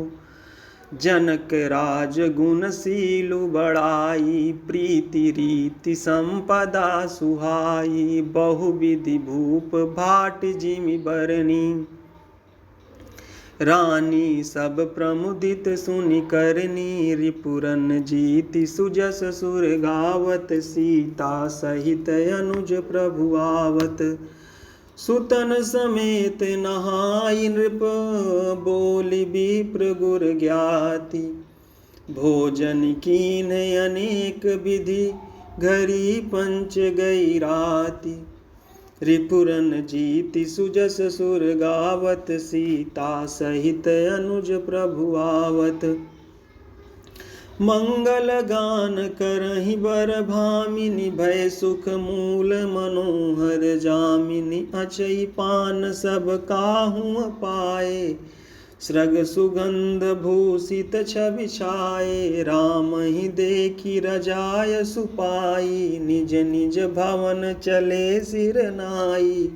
जनक राज गुणशीलु बड़ाई, प्रीति रीति संपदा सुहाई। बहुविधि भूप भाट जिमि बरनी, रानी सब प्रमुदित सुनि करनी। रिपुरन जीति सुजस सुर गावत, सीता सहित अनुज प्रभु आवत। सुतन समेत नहाई नृप, बोलि विप्र गुर ज्ञाति। भोजन कीन अनेक विधि, घरी पंच गई राति। रिपुरन जीति सुजस सुर गावत, सीता सहित अनुज प्रभु आवत। मंगल गान करहि बर भामिनी, भय सुख मूल मनोहर जामिनी। अचई पान सब काहू पाए, सृग सुगंध भूषित छवि छाए। राम ही देखि रजाय सुपाई, निज निज भवन चले सिर नाई।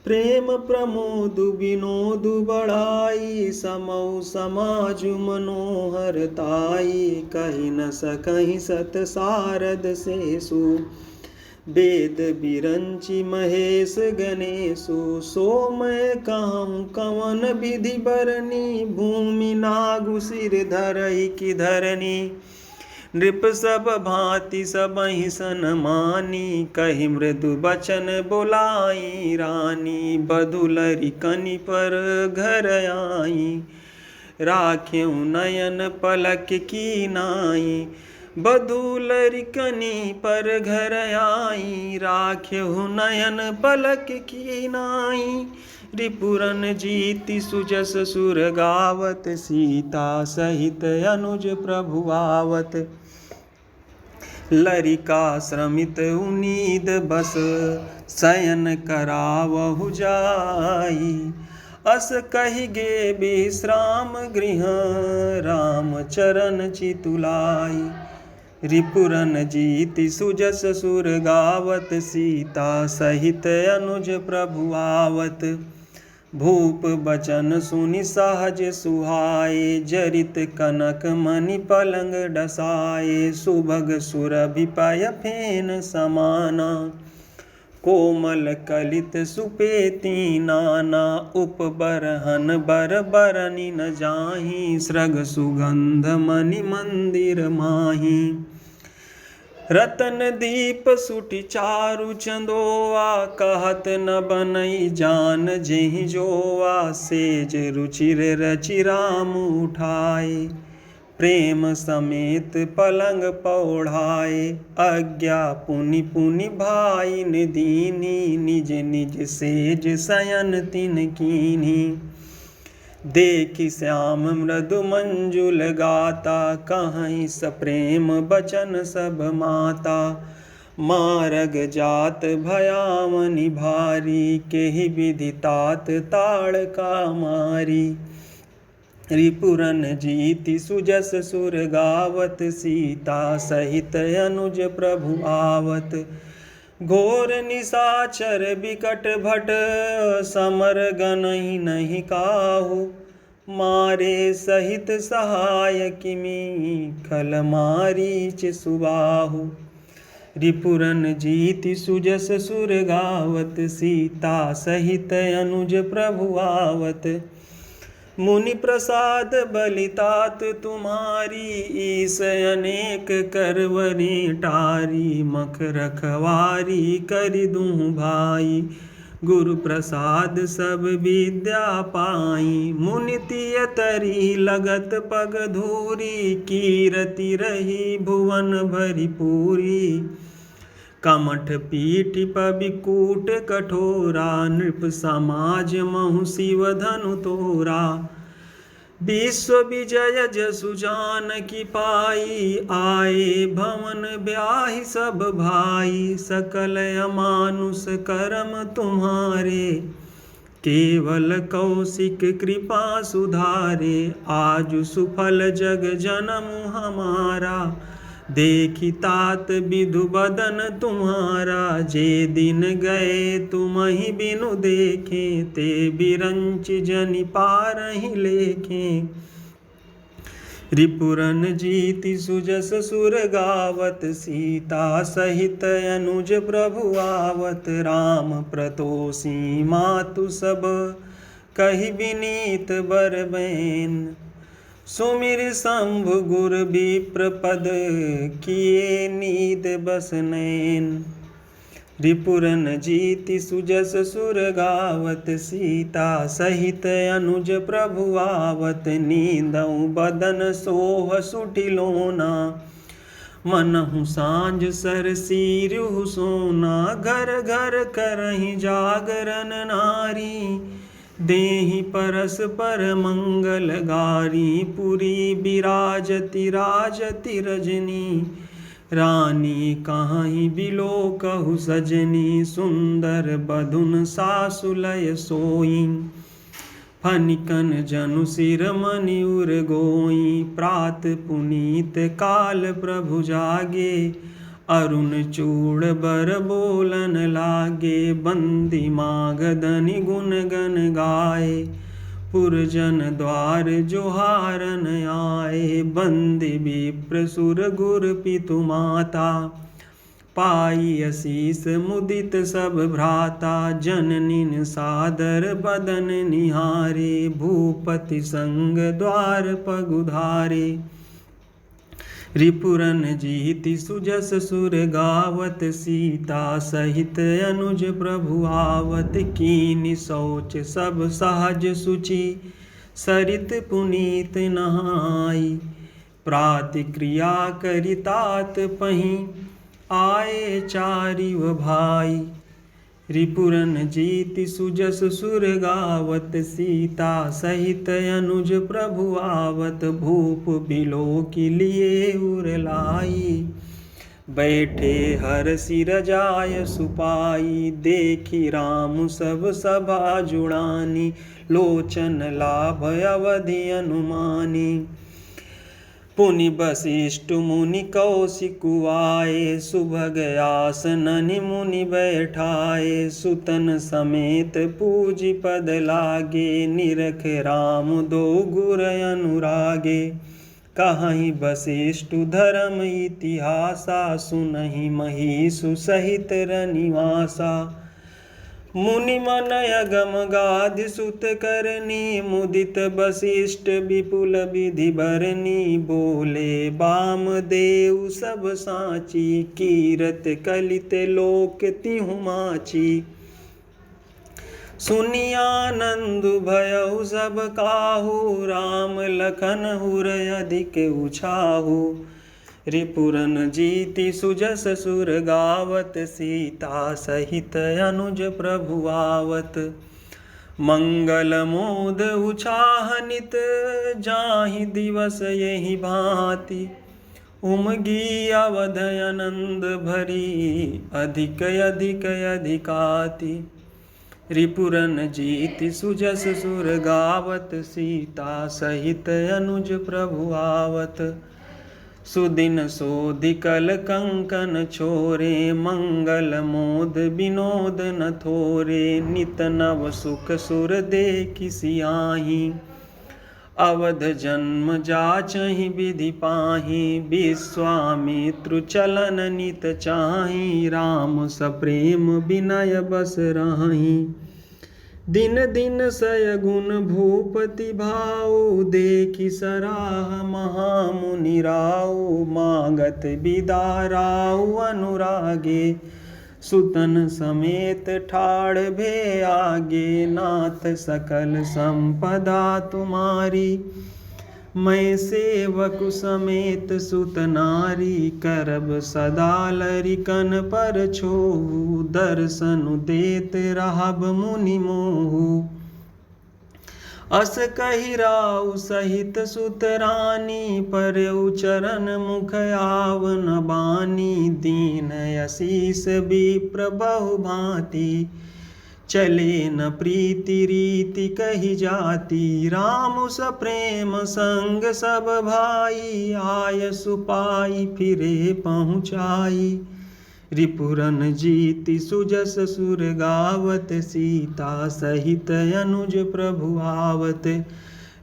प्रेम प्रमोद विनोद बढ़ाई, समौ समाजु मनोहर ताई। कहि न सकहि सत सारद सेसु, वेद बिरंचि महेश गणेशु। सो मैं कहूँ कवन विधि बरनी, भूमि नागु सिर धरई की धरनी। नृप सब भांति सबहि सनमानी, कहि मृदु बचन बोलाई रानी। बधुलरि कनि पर घर आई, राख्यऊ नयन पलक की नाई। बधुलरि कनि पर घर आई, राख्यऊ नयन पलक की नाई। रिपुरन जीति सुजस सुर गावत, सीता सहित अनुज प्रभु आवत। लरिका श्रमित उनीद बस, शयन करावहु जाई। अस कहि गे विश्राम गृह, राम चरण चितुलाई। रिपुरन जीति सुजस सुर गावत, सीता सहित अनुज प्रभु आवत। भूप बचन सुनि सहज सुहाए, जरित कनक मणि पलंग डसाए। सुभग सुरभि पय फेन समाना, कोमल कलित सुपेती नाना। उपबरहन बर बरनि न जाहि, सृग सुगंध मणि मंदिर माहि। रतन दीप सुटि चारु चंदोआ, कहत न बनई जान जेहि जोआ। सेज रुचिर रचि राम उठाए, प्रेम समेत पलंग पौढ़ाए, आज्ञा पुनि पुनि भाई दीनी, निज निज सेज शयन तिन कीन्ही। देखि श्याम मृदु मंजुल गाता, कहीं सप्रेम बचन सब माता। मारग जात भयावनि भारी, केहि विधि तात ताड़ का मारी। रिपुरन जीति सुजस सुर गावत, सीता सहित अनुज प्रभु आवत। घोर निशाचर बिकट भट, समर गनहि नहीं काहू। मारे सहित सहाय किमि, खल मारीच सुबाहु। रिपुरन जीति सुजस सुर गावत, सीता सहित अनुज प्रभु आवत। मुनि प्रसाद बलितात तुम्हारी, ईस अनेक करवरी टारी। मख रखवारी करि दूँ भाई, गुरु प्रसाद सब विद्या पाई। मुनि तिय तरी लगत पग धूरी, कीरति रही भुवन भरी पूरी। कमठ पीठ पबिकूट कठोरा, नृप समाज महु शिव धनु तोरा। विश्व विजय जसु जानकी पाई, आए भवन ब्याहि सब भाई। सकल अमानुष करम तुम्हारे, केवल कौशिक कृपा सुधारे। आजु सुफल जग जनमु हमारा, देखि तात विधु बदन तुम्हारा। जे दिन गए तुमहि बिनु देखे, ते बिरंच जनि पारहि लेखे। रिपुरन जीति सुजस सुर गावत, सीता सहित अनुज प्रभु आवत। राम प्रतोषी मातु सब, कहि विनीत बर बैन। सुमिर शंभु गुर विप्र पद, किए नीद बस नैन। रिपुरन जीति सुजस सुर गावत, सीता सहित अनुज प्रभु आवत। नींदउ बदन सोह सुटिलोना, मनहु सांझ सर सीरहु सोना। घर घर करहि जागरण नारी, देहि परस्पर मंगल गारी। पुरी बिराजति राजति रजनी, रानी काहि बिलोकहु सजनी। सुंदर बधुन सासुलय सोई, फनिकन जनु सिर मनि उर गोई। प्रात पुनीत काल प्रभु जागे, अरुण चूड़ बर बोलन लागे। बंदी मागधनि गुण गन गाए, पुरजन द्वार जोहारन आए। बंदी विप्र सुर गुर पितु माता, पाई असीस मुदित सब भ्राता। जननीन सादर बदन निहारे, भूपति संग द्वार पगुधारे। रिपुरन जीति सुजस सुर गावत, सीता सहित अनुज प्रभु आवत। कीनि शौच सब सहज सुचि, सरित पुनीत नहाई। प्रातिक्रिया करितात पहीं, आए चारिव भाई। रिपुरन जीति सुजस सुर गावत, सीता सहित अनुज प्रभु आवत। भूप बिलोकि लिए उर लाई, बैठे हरषि रजाय सुपाई। देखि राम सब सभा जुड़ानी, लोचन लाभ अवधि अनुमानी। पुनि वसिष्ठ मुनि कौशिकु आए, सुभग आसननि मुनि बैठाए। सुतन समेत पूजि पद लागे, निरख राम दो गुर अनुरागे। कहहि वसिष्ठ धर्म इतिहासा, सुनहि महिषु सहित रनिवासा। मुनि मन अगम गाधि सुत करनी, मुदित वसिष्ठ विपुल विधि बरनी। बोले वामदेव सब साची, कीरत कलित लोक तिहु माची। सुनियानंद भयउ सब काहू, राम लखन हुर अधिक उछाहू। रिपुरन जीति सुजस सुर गावत, सीता सहित अनुज प्रभु आवत। मंगल मोद उछाह नित, जाहि दिवस यही भांति। उमगी अवध आनंद भरी, अधिक अधिक अधिकाति। रिपुरन जीति सुजस सुर गावत, सीता सहित अनुज प्रभु आवत। सुदिन सोधिकल कंकन छोरे, मंगल मोद विनोद न थोरे। नित नव सुख सुर देखि सियाहि, अवध जन्म जाचहि विधि पाहि। विश्वामित्रु चलन नित चाहि, राम सप्रेम विनय बस राहि। दिन दिन सय गुण भूपति भाऊ, देखि सराह महामुनि राऊ। मागत बिदा राऊ अनुरागे, सुतन समेत ठाड़ भे आगे। नाथ सकल संपदा तुम्हारी, मैं सेवक समेत सुत नारी। करब सदा लरिकन पर छोहू, दर्शन देत रहब मुनि मोहू। अस कहि राउ सहित सुत रानी, परउ चरण मुख आवन बानी। दीन असीस विप्र बहु भांति, चले न प्रीति रीति कही जाति। राम सप्रेम संग सब भाई, आय सुपाई फिरे पहुँचाई। रिपुरन जीति सुजस सुर गावत, सीता सहित अनुज प्रभु आवत।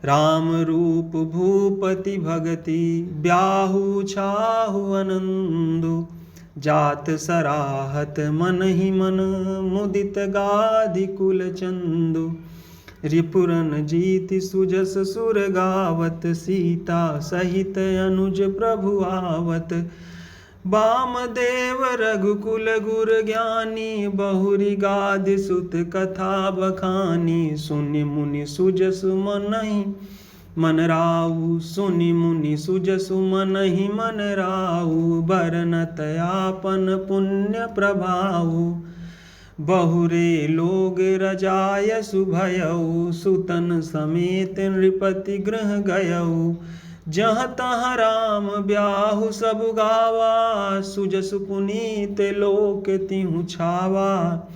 राम रूप भूपति भगति, ब्याहु छाहु आनंदु। जात सराहत मन ही मन, मुदित गाधि कुल चंदु। रिपुरन जीति सुजस सुर गावत, सीता सहित अनुज प्रभु आवत। वामदेव रघुकुल गुर ज्ञानी, बहुरी गाधि सुत कथा बखानी। सुनि मुनि सुजसु मनहि मन राऊ, सुनि मुनि सुजसु मनहि मन राऊ। बरनत आपन पुण्य प्रभाऊ, बहुरे लोग रजायसु भयऊ। सुतन समेत नृपति गृह गयऊ, जहाँ तहाँ राम ब्याहु सब गावा। सुजसु पुनीत लोक तिहु छावा,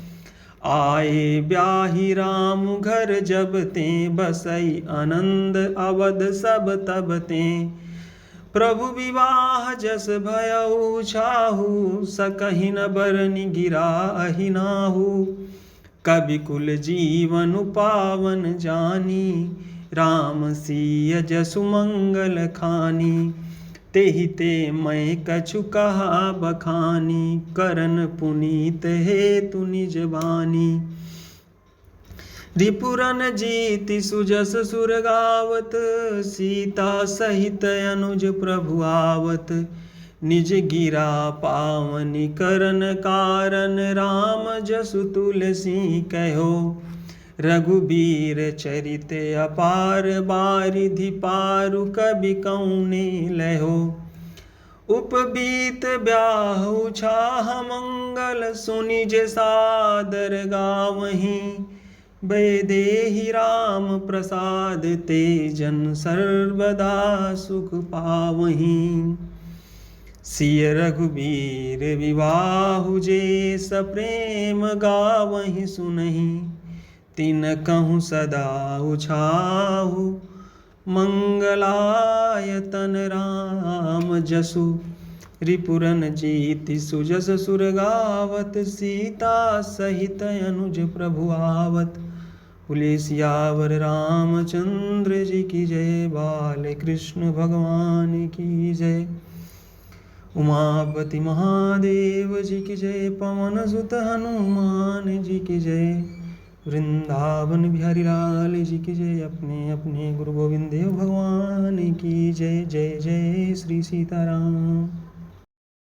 आए ब्याही राम घर जब ते। बसई आनंद अवध सब तब ते, प्रभु विवाह जस भयउ छाहू। सकहि न बरनि गिरा अहि नाहू, कवि कुल जीवन पावन जानी। राम सिय जसु मंगल खानी, तेहि ते मैं कछु कहा बखानी। करन पुनीत हेतु निज बानी, रिपुरन जीति सुजस सुर गावत। सीता सहित अनुज प्रभु आवत, निज गिरा पावनि करन कारण। राम जसु तुलसी कहो, रघुबीर चरित अपार। बारिधि पारु कबि कौने लहो, उपबीत ब्याहु छाह मंगल। सुनि जे सादर गावहीं, वैदेहि राम प्रसाद ते। जन सर्वदा सुख पावहीं, सिय रघुबीर विवाहु जे। सप्रेम गावहीं सुनहीं, तिन कहूँ सदा उछाहु। मंगलायतन राम जसु, रिपुरन जीति सुजस सुर गावत। सीता सहित अनुज प्रभु आवत। बोले सियावर रामचंद्र जी की जय, बाल कृष्ण भगवान की जय। उमापति महादेव जी की जय, पवन सुत हनुमान जी की जय। वृंदावन बिहारी लाल जी की जय। अपने अपने गुरु गोविंद देव भगवान की जय। जय जय श्री सीताराम।